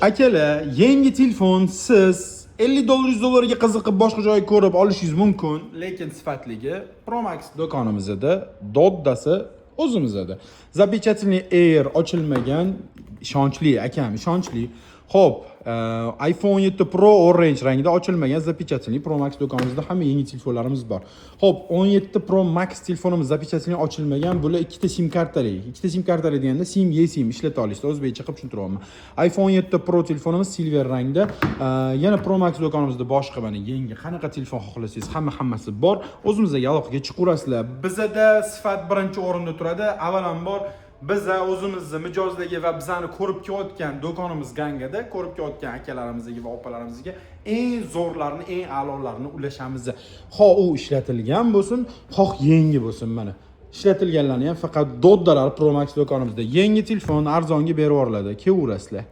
akalar, yangi telefon siz $50 $100 ga qiziqib boshqa joy ko'rib olishingiz mumkin, lekin sifatligi Pro Max do'konimizda, doddasi o'zimizda. Zapечатанный Air ochilmagan, ishonchli akam, ishonchli. Xo'p, iPhone 7 Pro orange rangda ochilmagan zapечатанный Pro Max do'konimizda hamma yangi telefonlarimiz bor. Xo'p, 17 Pro Max telefonimiz zapечатанный ochilmagan, bular ikkita sim kartali. Ikkita sim kartali deganda sim, eSIM ishlata olasizlar. O'zbekcha qilib tushuntiraman. iPhone 7 Pro telefonimiz silver rangda. Yana Pro Max do'konimizda boshqa mana yangi qanaqa telefon xohlasangiz, hammasi bor. O'zimizga aloqaga chiqaverasizlar. Bizda sifat birinchi o'rinda turadi. Avvalambor biz o'zimizni mijozligi va bizani ko'rib kelayotgan do'konimiz Gangada ko'rib kelayotgan akalarimizga va opalarimizga eng zo'rlarini, eng a'lolarini ulashamiz. Xoh u ishlatilgan bo'lsin, xoh yangi bo'lsin mana. Ishlatilganlarni ham faqat doddalar Pro Max do'konimizda yangi telefon arzonga berib yuboriladi. Kelaverasizlar.